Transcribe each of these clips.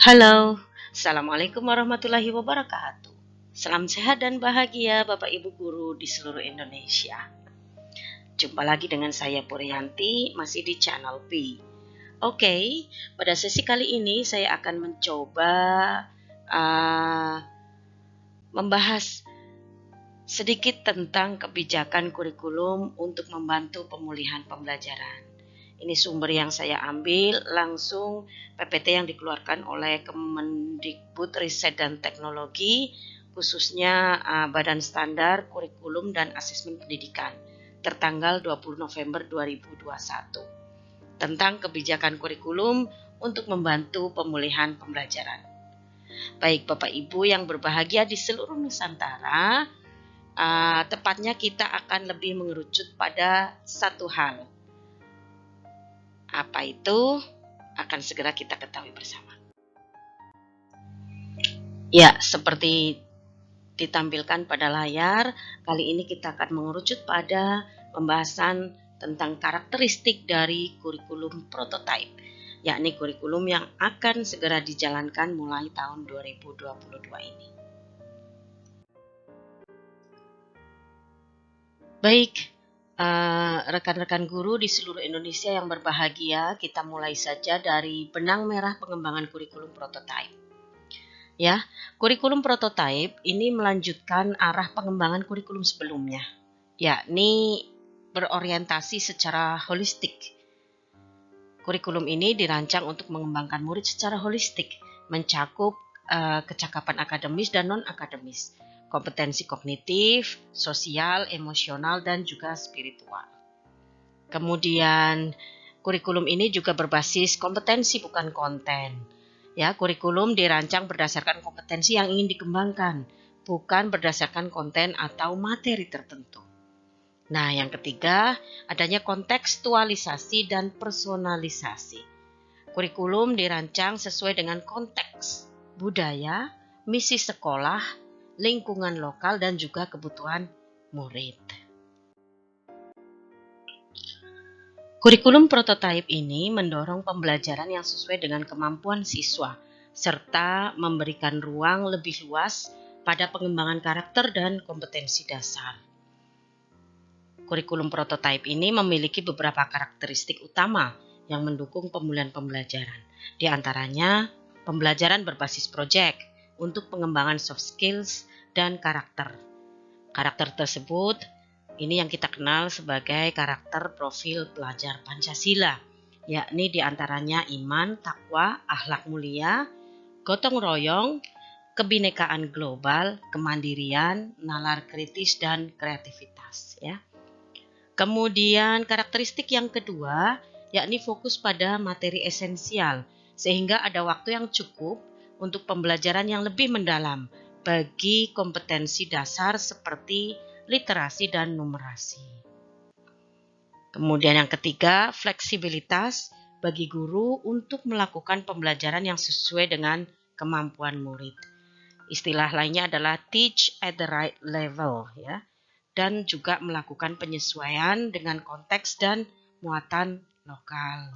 Halo, Assalamualaikum warahmatullahi wabarakatuh. Salam sehat dan bahagia Bapak Ibu Guru di seluruh Indonesia. Jumpa lagi dengan saya Puryanti, masih di channel P. Oke, pada sesi kali ini saya akan mencoba membahas sedikit tentang kebijakan kurikulum untuk membantu pemulihan pembelajaran. Ini sumber yang saya ambil langsung PPT yang dikeluarkan oleh Kemendikbud Riset dan Teknologi, khususnya Badan Standar Kurikulum dan Asesmen Pendidikan, tertanggal 20 November 2021, tentang kebijakan kurikulum untuk membantu pemulihan pembelajaran. Baik Bapak Ibu yang berbahagia di seluruh Nusantara, tepatnya kita akan lebih mengerucut pada satu hal. Apa itu? Akan segera kita ketahui bersama. Ya, seperti ditampilkan pada layar, kali ini kita akan mengerucut pada pembahasan tentang karakteristik dari kurikulum prototype, yakni kurikulum yang akan segera dijalankan mulai tahun 2022 ini. Baik, rekan-rekan guru di seluruh Indonesia yang berbahagia, kita mulai saja dari benang merah pengembangan kurikulum prototype. Ya, kurikulum prototype ini melanjutkan arah pengembangan kurikulum sebelumnya, yakni berorientasi secara holistik. Kurikulum ini dirancang untuk mengembangkan murid secara holistik, mencakup kecakapan akademis dan non-akademis, kompetensi kognitif, sosial, emosional, dan juga spiritual. Kemudian, kurikulum ini juga berbasis kompetensi bukan konten. Ya, kurikulum dirancang berdasarkan kompetensi yang ingin dikembangkan, bukan berdasarkan konten atau materi tertentu. Nah, yang ketiga, adanya kontekstualisasi dan personalisasi. Kurikulum dirancang sesuai dengan konteks, budaya, misi sekolah, lingkungan lokal, dan juga kebutuhan murid. Kurikulum prototipe ini mendorong pembelajaran yang sesuai dengan kemampuan siswa, serta memberikan ruang lebih luas pada pengembangan karakter dan kompetensi dasar. Kurikulum prototipe ini memiliki beberapa karakteristik utama yang mendukung pemulihan pembelajaran. Di antaranya, pembelajaran berbasis proyek untuk pengembangan soft skills dan karakter. Karakter tersebut ini yang kita kenal sebagai karakter profil pelajar Pancasila, yakni di antaranya iman, takwa, akhlak mulia, gotong royong, kebinekaan global, kemandirian, nalar kritis, dan kreativitas. Ya. Kemudian karakteristik yang kedua, yakni fokus pada materi esensial, sehingga ada waktu yang cukup untuk pembelajaran yang lebih mendalam bagi kompetensi dasar seperti literasi dan numerasi. Kemudian yang ketiga, fleksibilitas bagi guru untuk melakukan pembelajaran yang sesuai dengan kemampuan murid. Istilah lainnya adalah teach at the right level, ya, dan juga melakukan penyesuaian dengan konteks dan muatan lokal.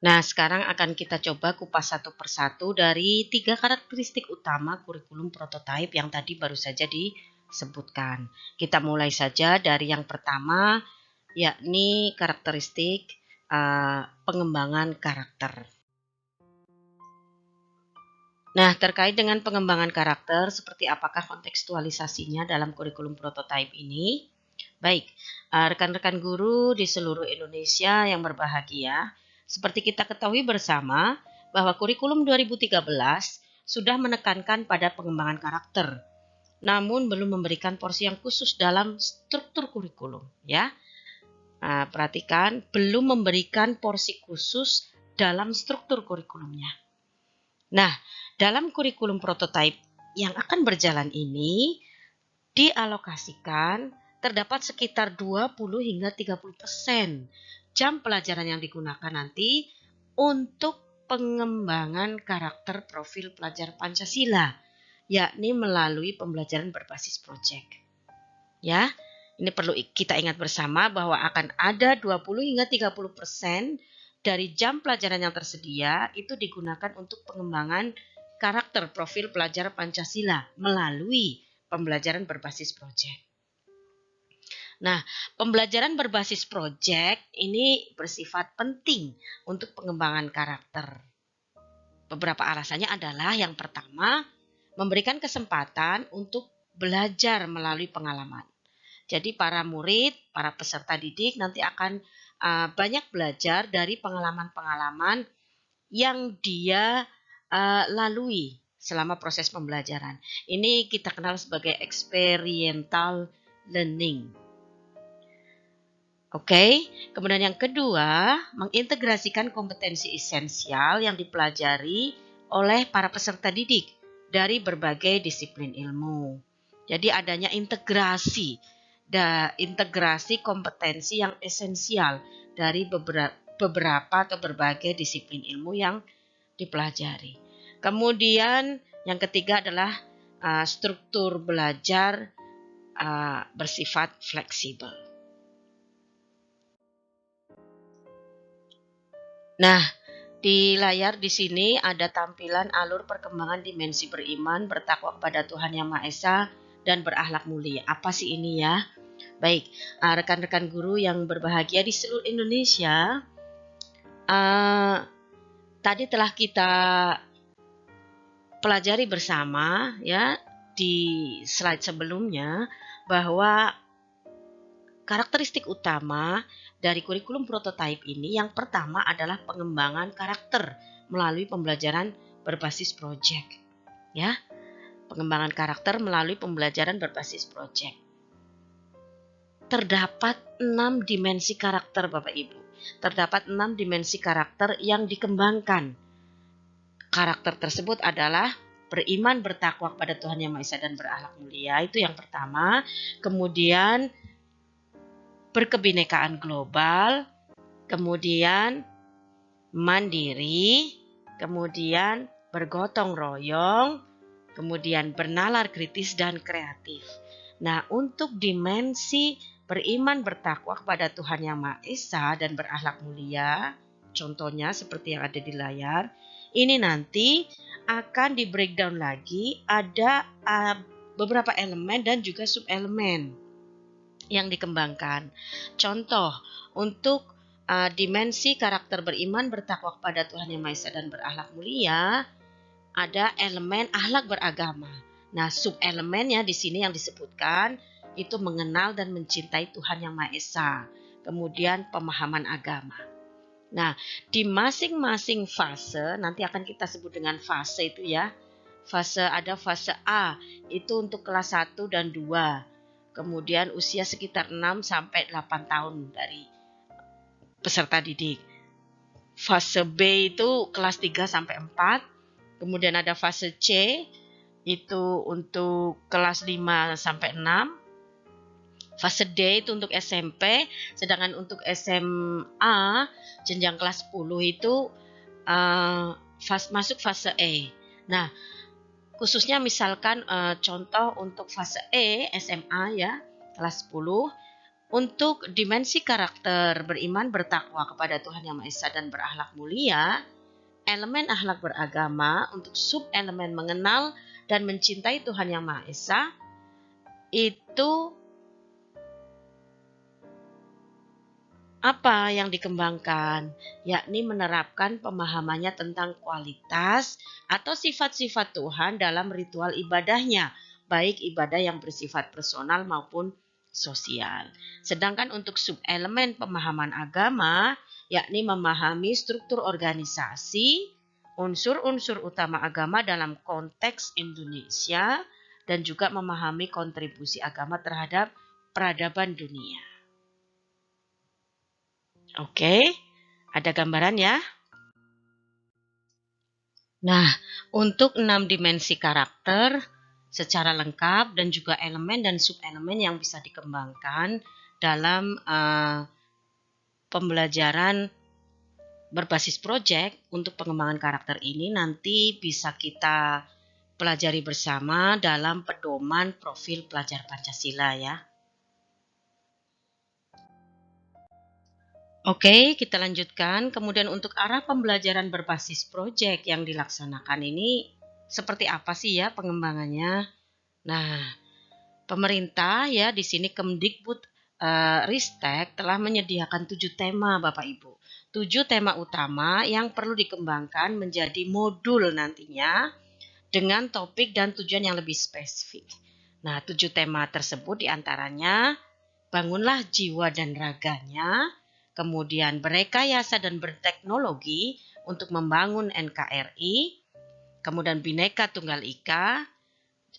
Nah, sekarang akan kita coba kupas satu persatu dari 3 karakteristik utama kurikulum prototipe yang tadi baru saja disebutkan. Kita mulai saja dari yang pertama, yakni karakteristik pengembangan karakter. Nah, terkait dengan pengembangan karakter, seperti apakah kontekstualisasinya dalam kurikulum prototipe ini? Baik, rekan-rekan guru di seluruh Indonesia yang berbahagia, seperti kita ketahui bersama bahwa kurikulum 2013 sudah menekankan pada pengembangan karakter, namun belum memberikan porsi yang khusus dalam struktur kurikulum. Ya, perhatikan, belum memberikan porsi khusus dalam struktur kurikulumnya. Nah, dalam kurikulum prototipe yang akan berjalan ini dialokasikan terdapat sekitar 20 hingga 30% jam pelajaran yang digunakan nanti untuk pengembangan karakter profil pelajar Pancasila, yakni melalui pembelajaran berbasis proyek. Ya, ini perlu kita ingat bersama bahwa akan ada 20 hingga 30% dari jam pelajaran yang tersedia itu digunakan untuk pengembangan karakter profil pelajar Pancasila melalui pembelajaran berbasis proyek. Nah, pembelajaran berbasis proyek ini bersifat penting untuk pengembangan karakter. Beberapa alasannya adalah yang pertama, memberikan kesempatan untuk belajar melalui pengalaman. Jadi para murid, para peserta didik nanti akan banyak belajar dari pengalaman-pengalaman yang dia lalui selama proses pembelajaran. Ini kita kenal sebagai experiential learning. Oke, kemudian yang kedua, mengintegrasikan kompetensi esensial yang dipelajari oleh para peserta didik dari berbagai disiplin ilmu. Jadi adanya integrasi kompetensi yang esensial dari beberapa atau berbagai disiplin ilmu yang dipelajari. Kemudian yang ketiga adalah struktur belajar bersifat fleksibel. Nah, di layar di sini ada tampilan alur perkembangan dimensi beriman, bertakwa kepada Tuhan Yang Maha Esa, dan berakhlak mulia. Apa sih ini ya? Baik, rekan-rekan guru yang berbahagia di seluruh Indonesia, tadi telah kita pelajari bersama ya di slide sebelumnya bahwa karakteristik utama dari kurikulum prototype ini yang pertama adalah pengembangan karakter melalui pembelajaran berbasis proyek. Ya, pengembangan karakter melalui pembelajaran berbasis proyek. Terdapat 6 dimensi karakter Bapak Ibu. Terdapat 6 dimensi karakter yang dikembangkan. Karakter tersebut adalah beriman, bertakwa kepada Tuhan Yang Maha Esa dan berakhlak mulia. Itu yang pertama. Kemudian berkebinekaan global, kemudian mandiri, kemudian bergotong royong, kemudian bernalar kritis dan kreatif. Nah, untuk dimensi beriman bertakwa kepada Tuhan Yang Maha Esa dan berakhlak mulia, contohnya seperti yang ada di layar, ini nanti akan di breakdown lagi, ada beberapa elemen dan juga subelemen yang dikembangkan. Contoh, untuk dimensi karakter beriman bertakwa kepada Tuhan Yang Maha Esa dan berakhlak mulia, ada elemen akhlak beragama. Nah, subelemennya di sini yang disebutkan itu mengenal dan mencintai Tuhan Yang Maha Esa. Kemudian pemahaman agama. Nah, di masing-masing fase nanti akan kita sebut dengan fase itu ya. Ada fase A, itu untuk kelas 1 dan 2. Kemudian usia sekitar 6 sampai 8 tahun dari peserta didik. Fase B itu kelas 3 sampai 4. Kemudian ada fase C, itu untuk kelas 5 sampai 6. Fase D itu untuk SMP, sedangkan untuk SMA jenjang kelas 10 itu masuk fase E. Nah, khususnya misalkan contoh untuk fase E SMA ya, kelas 10, untuk dimensi karakter beriman bertakwa kepada Tuhan Yang Maha Esa dan berakhlak mulia, elemen akhlak beragama untuk sub-elemen mengenal dan mencintai Tuhan Yang Maha Esa itu apa yang dikembangkan, yakni menerapkan pemahamannya tentang kualitas atau sifat-sifat Tuhan dalam ritual ibadahnya, baik ibadah yang bersifat personal maupun sosial. Sedangkan untuk subelemen pemahaman agama, yakni memahami struktur organisasi, unsur-unsur utama agama dalam konteks Indonesia, dan juga memahami kontribusi agama terhadap peradaban dunia. Oke, ada gambaran ya? Nah, untuk 6 dimensi karakter secara lengkap dan juga elemen dan subelemen yang bisa dikembangkan dalam pembelajaran berbasis proyek untuk pengembangan karakter ini nanti bisa kita pelajari bersama dalam pedoman profil pelajar Pancasila ya. Oke, kita lanjutkan. Kemudian untuk arah pembelajaran berbasis proyek yang dilaksanakan ini seperti apa sih ya pengembangannya? Nah, pemerintah ya di sini Kemdikbud Ristek telah menyediakan 7 tema Bapak Ibu. 7 tema utama yang perlu dikembangkan menjadi modul nantinya dengan topik dan tujuan yang lebih spesifik. Nah, 7 tema tersebut diantaranya bangunlah jiwa dan raganya, kemudian berekayasa dan berteknologi untuk membangun NKRI, kemudian Bhinneka Tunggal Ika,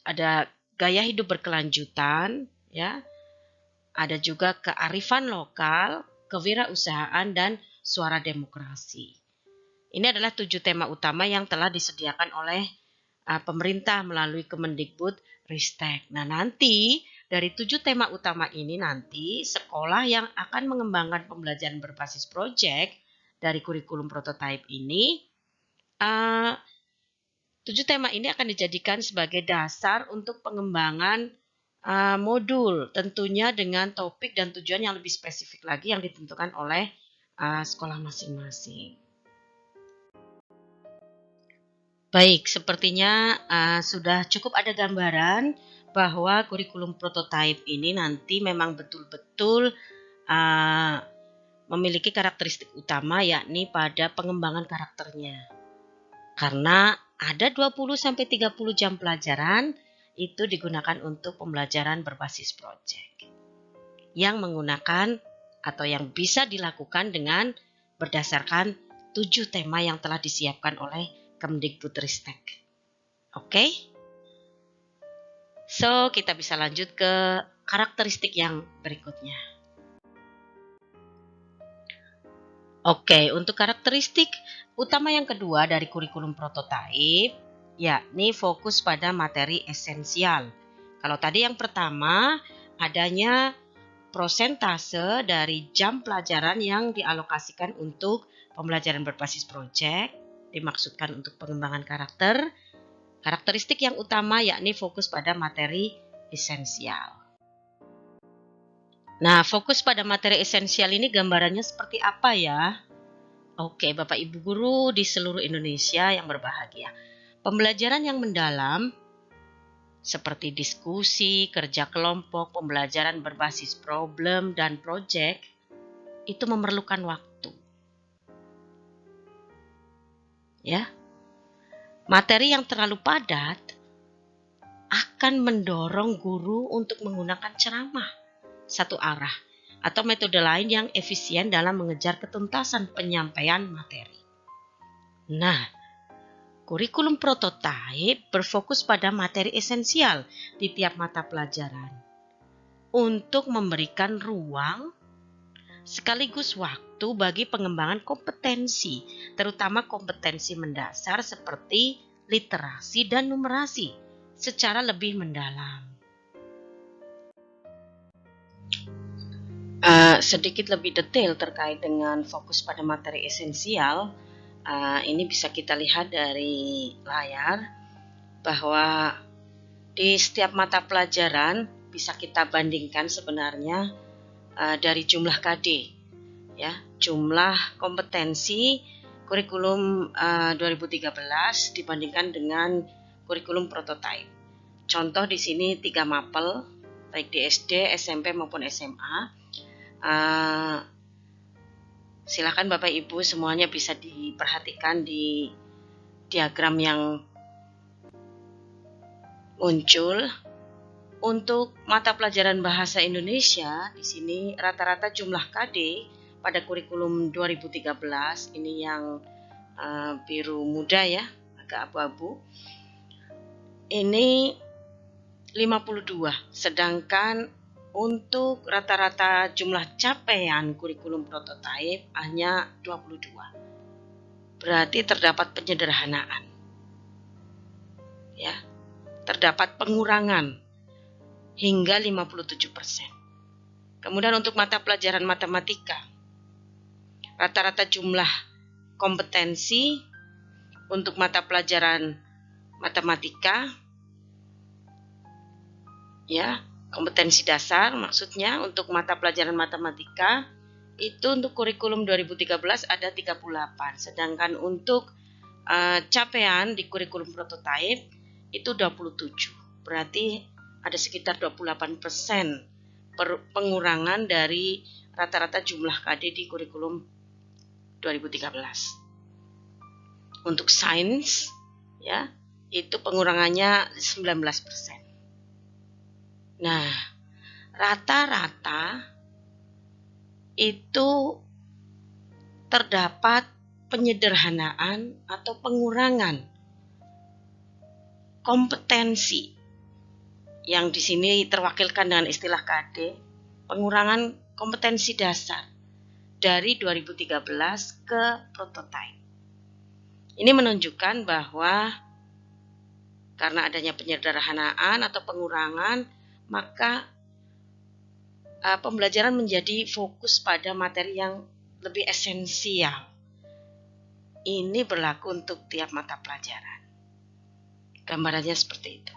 ada gaya hidup berkelanjutan, ya, ada juga kearifan lokal, kewirausahaan, dan suara demokrasi. Ini adalah 7 tema utama yang telah disediakan oleh pemerintah melalui Kemendikbud Ristek. Nah, nanti dari 7 tema utama ini nanti sekolah yang akan mengembangkan pembelajaran berbasis proyek dari kurikulum prototipe ini, 7 tema ini akan dijadikan sebagai dasar untuk pengembangan modul, tentunya dengan topik dan tujuan yang lebih spesifik lagi yang ditentukan oleh sekolah masing-masing. Baik, sepertinya sudah cukup ada gambaran bahwa kurikulum prototipe ini nanti memang betul-betul memiliki karakteristik utama yakni pada pengembangan karakternya. Karena ada 20-30 jam pelajaran itu digunakan untuk pembelajaran berbasis proyek yang menggunakan atau yang bisa dilakukan dengan berdasarkan 7 tema yang telah disiapkan oleh Kemdikbudristek. Oke? So, kita bisa lanjut ke karakteristik yang berikutnya. Oke, untuk karakteristik utama yang kedua dari kurikulum prototipe, yakni fokus pada materi esensial. Kalau tadi yang pertama, adanya prosentase dari jam pelajaran yang dialokasikan untuk pembelajaran berbasis proyek, dimaksudkan untuk pengembangan karakter. Karakteristik yang utama yakni fokus pada materi esensial. Nah, fokus pada materi esensial ini gambarannya seperti apa ya? Oke, Bapak Ibu guru di seluruh Indonesia yang berbahagia. Pembelajaran yang mendalam seperti diskusi, kerja kelompok, pembelajaran berbasis problem dan proyek itu memerlukan waktu. Ya. Materi yang terlalu padat akan mendorong guru untuk menggunakan ceramah satu arah atau metode lain yang efisien dalam mengejar ketuntasan penyampaian materi. Nah, kurikulum prototipe berfokus pada materi esensial di tiap mata pelajaran untuk memberikan ruang sekaligus waktu bagi pengembangan kompetensi, terutama kompetensi mendasar seperti literasi dan numerasi secara lebih mendalam. Sedikit lebih detail terkait dengan fokus pada materi esensial, ini bisa kita lihat dari layar bahwa di setiap mata pelajaran bisa kita bandingkan sebenarnya dari jumlah KD, ya, jumlah kompetensi kurikulum 2013 dibandingkan dengan kurikulum prototipe. Contoh di sini 3 mapel, baik di SD, SMP maupun SMA. Silakan Bapak Ibu semuanya bisa diperhatikan di diagram yang muncul. Untuk mata pelajaran bahasa Indonesia, di sini rata-rata jumlah KD pada kurikulum 2013 ini yang biru muda ya, agak abu-abu. Ini 52, sedangkan untuk rata-rata jumlah capaian kurikulum prototipe hanya 22. Berarti terdapat penyederhanaan. Ya, terdapat pengurangan hingga 57%. Kemudian untuk mata pelajaran matematika, rata-rata jumlah kompetensi untuk mata pelajaran matematika, ya, kompetensi dasar maksudnya untuk mata pelajaran matematika itu untuk kurikulum 2013 ada 38, sedangkan untuk capaian di kurikulum prototipe itu 27. Berarti ada sekitar 28% pengurangan dari rata-rata jumlah KD di kurikulum 2013. Untuk sains ya, itu pengurangannya 19%. Nah, rata-rata itu terdapat penyederhanaan atau pengurangan kompetensi yang di sini terwakilkan dengan istilah KD, pengurangan kompetensi dasar dari 2013 ke prototipe. Ini menunjukkan bahwa karena adanya penyederhanaan atau pengurangan, maka pembelajaran menjadi fokus pada materi yang lebih esensial. Ini berlaku untuk tiap mata pelajaran. Gambarannya seperti itu.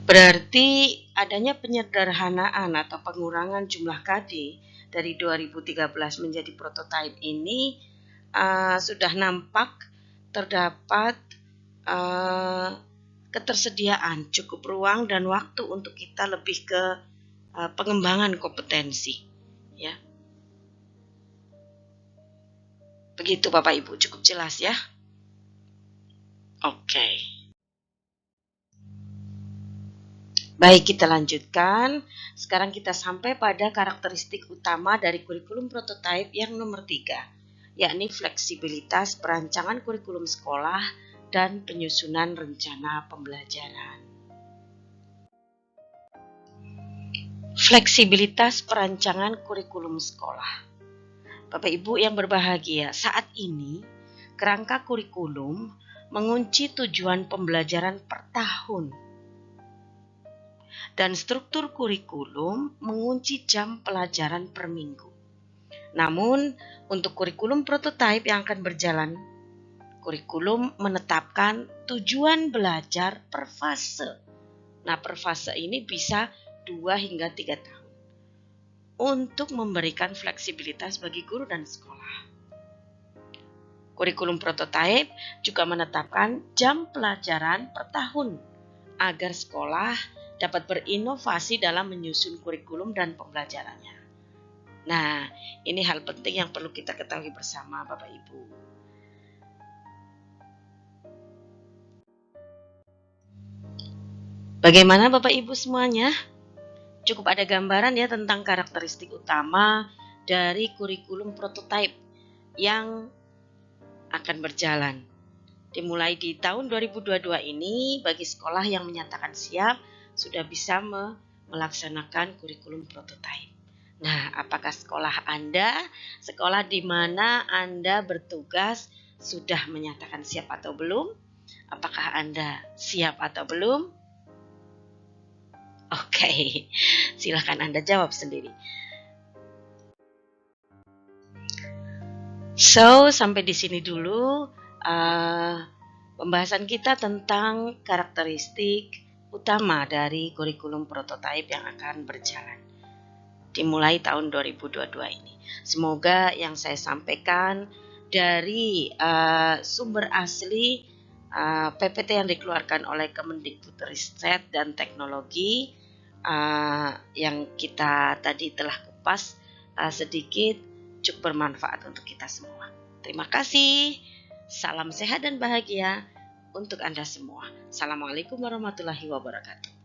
Berarti adanya penyederhanaan atau pengurangan jumlah KD dari 2013 menjadi prototipe ini sudah nampak terdapat ketersediaan cukup ruang dan waktu untuk kita lebih ke pengembangan kompetensi, ya. Begitu Bapak Ibu, cukup jelas ya? Oke. Baik, kita lanjutkan. Sekarang kita sampai pada karakteristik utama dari kurikulum prototipe yang nomor 3, yakni fleksibilitas perancangan kurikulum sekolah dan penyusunan rencana pembelajaran. Fleksibilitas perancangan kurikulum sekolah. Bapak Ibu yang berbahagia, saat ini kerangka kurikulum mengunci tujuan pembelajaran per tahun. Dan struktur kurikulum mengunci jam pelajaran per minggu. Namun, untuk kurikulum prototipe yang akan berjalan, kurikulum menetapkan tujuan belajar per fase. Nah, per fase ini bisa 2 hingga 3 tahun. Untuk memberikan fleksibilitas bagi guru dan sekolah. Kurikulum prototipe juga menetapkan jam pelajaran per tahun agar sekolah dapat berinovasi dalam menyusun kurikulum dan pembelajarannya. Nah, ini hal penting yang perlu kita ketahui bersama Bapak Ibu. Bagaimana Bapak Ibu semuanya? Cukup ada gambaran ya tentang karakteristik utama dari kurikulum prototipe yang akan berjalan. Dimulai di tahun 2022 ini, bagi sekolah yang menyatakan siap, sudah bisa melaksanakan kurikulum prototipe. Nah, apakah sekolah Anda, sekolah di mana Anda bertugas, sudah menyatakan siap atau belum? Apakah Anda siap atau belum? Oke, silakan Anda jawab sendiri. So, sampai di sini dulu pembahasan kita tentang karakteristik utama dari kurikulum prototipe yang akan berjalan dimulai tahun 2022 ini. Semoga yang saya sampaikan dari sumber asli PPT yang dikeluarkan oleh Kemendikbudristek dan Teknologi yang kita tadi telah kupas sedikit cukup bermanfaat untuk kita semua. Terima kasih. Salam sehat dan bahagia untuk Anda semua. Assalamualaikum warahmatullahi wabarakatuh.